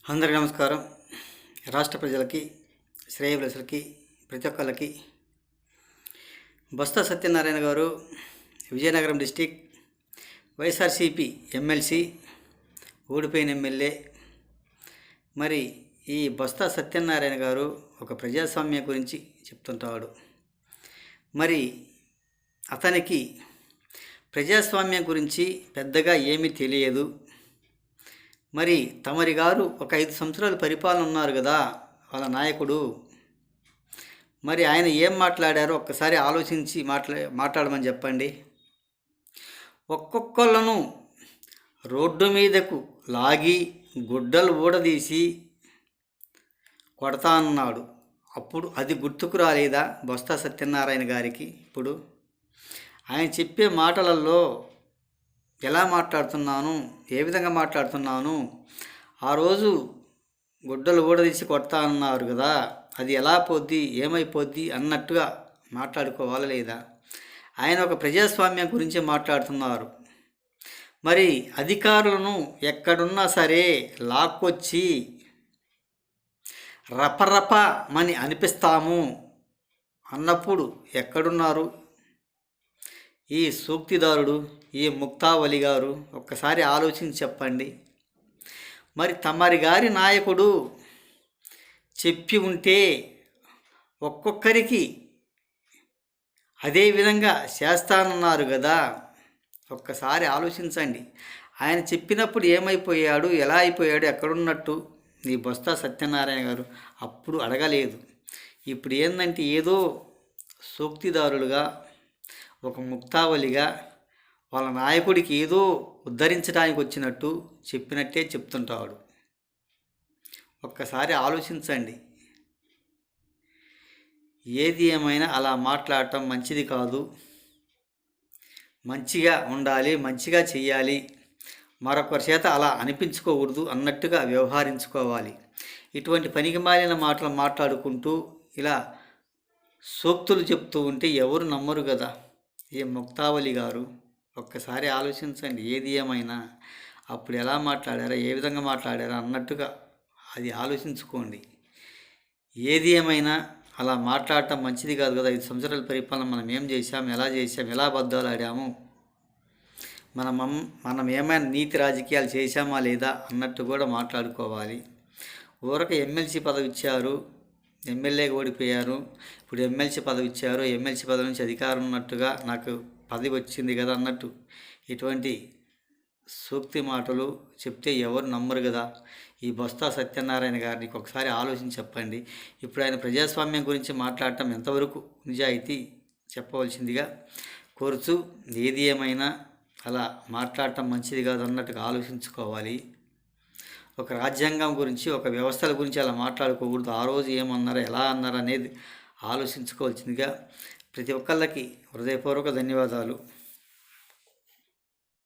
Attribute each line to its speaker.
Speaker 1: అందరికీ నమస్కారం. రాష్ట్ర ప్రజలకి, శ్రేయోభిలాషులకి, ప్రతి ఒక్కళ్ళకి బొత్స సత్యనారాయణ గారు విజయనగరం డిస్టిక్ వైఎస్ఆర్సీపీ ఎమ్మెల్సీ, ఓడిపోయిన ఎమ్మెల్యే. మరి ఈ బొత్స సత్యనారాయణ గారు ఒక ప్రజాస్వామ్యం గురించి చెప్తుంటాడు. మరి అతనికి ప్రజాస్వామ్యం గురించి పెద్దగా ఏమీ తెలియదు. మరి తమరి గారు ఒక 5 సంవత్సరాలు పరిపాలన ఉన్నారు కదా వాళ్ళ నాయకుడు. మరి ఆయన ఏం మాట్లాడారో ఒక్కసారి ఆలోచించి మాట్లాడమని చెప్పండి. ఒక్కొక్కళ్ళను రోడ్డు మీదకు లాగి గుడ్డలు ఊడదీసి కొడతా అన్నాడు. అప్పుడు అది గుర్తుకు రాలేదా బొత్స సత్యనారాయణ గారికి? ఇప్పుడు ఆయన చెప్పే మాటలలో ఎలా మాట్లాడుతున్నాను, ఏ విధంగా మాట్లాడుతున్నాను, ఆ రోజు గుడ్డలు ఊడదీసి కొడతా అన్నారు కదా, అది ఎలా పోద్ది, ఏమైపోద్ది అన్నట్టుగా మాట్లాడుకోవాలా లేదా? ఆయన ఒక ప్రజాస్వామ్యం గురించి మాట్లాడుతున్నారు. మరి అధికారులను ఎక్కడున్నా సరే లాక్కొచ్చి రపరపమని అనిపిస్తాము అన్నప్పుడు ఎక్కడున్నారు ఈ సూక్తిదారుడు, ఈ ముక్తావలి గారు? ఒక్కసారి ఆలోచించి చెప్పండి. మరి తమరి గారి నాయకుడు చెప్పి ఉంటే ఒక్కొక్కరికి అదే విధంగా చేస్తానన్నారు కదా. ఒక్కసారి ఆలోచించండి. ఆయన చెప్పినప్పుడు ఏమైపోయాడు, ఎలా అయిపోయాడు, ఎక్కడున్నట్టు ఈ బొత్స సత్యనారాయణ గారు అప్పుడు అడగలేదు. ఇప్పుడు ఏంటంటే ఏదో సూక్తిదారులుగా, ఒక ముక్తావలిగా వాళ్ళ నాయకుడికి ఏదో ఉద్ధరించడానికి వచ్చినట్టు చెప్పినట్టే చెప్తుంటాడు. ఒక్కసారి ఆలోచించండి. ఏది ఏమైనా అలా మాట్లాడటం మంచిది కాదు. మంచిగా ఉండాలి, మంచిగా చెయ్యాలి, మరొకరి చేత అలా అనిపించుకోకూడదు అన్నట్టుగా వ్యవహరించుకోవాలి. ఇటువంటి పనికిమాలిన మాటలు మాట్లాడుకుంటూ ఇలా సూక్తులు చెప్తూ ఉంటే ఎవరు నమ్మరు కదా. ఈ ముక్తావలి గారు ఒక్కసారి ఆలోచించండి. ఏది ఏమైనా అప్పుడు ఎలా మాట్లాడారా, ఏ విధంగా మాట్లాడారా అన్నట్టుగా అది ఆలోచించుకోండి. ఏది ఏమైనా అలా మాట్లాడటం మంచిది కాదు కదా. 5 సంవత్సరాల పరిపాలన మనం ఏం చేశాం, ఎలా అబద్ధాలు ఆడాము, మనం ఏమైనా నీతి రాజకీయాలు చేశామా లేదా అన్నట్టు కూడా మాట్లాడుకోవాలి. ఊరక ఎమ్మెల్సీ పదవి ఇచ్చారు, ఎమ్మెల్యేగా ఓడిపోయారు, ఇప్పుడు ఎమ్మెల్సీ పదవి ఇచ్చారు, ఎమ్మెల్సీ పదవి నుంచి అధికారం ఉన్నట్టుగా నాకు పదవి వచ్చింది కదా అన్నట్టు ఇటువంటి సూక్తి మాటలు చెప్తే ఎవరు నమ్మరు కదా. ఈ బొత్స సత్యనారాయణ గారిని ఒకసారి ఆలోచించి చెప్పండి. ఇప్పుడు ఆయన ప్రజాస్వామ్యం గురించి మాట్లాడటం ఎంతవరకు నిజాయితీ చెప్పవలసిందిగా కోరుచు. ఏది ఏమైనా అలా మాట్లాడటం మంచిది కాదు అన్నట్టుగా ఆలోచించుకోవాలి. ఒక రాజ్యాంగం గురించి, ఒక వ్యవస్థల గురించి అలా మాట్లాడుకోకూడదు. ఆ రోజు ఏమన్నారు, ఎలా అన్నారు అనేది ఆలోచించుకోవాల్సిందిగా ప్రతి ఒక్కళ్ళకి హృదయపూర్వక ధన్యవాదాలు.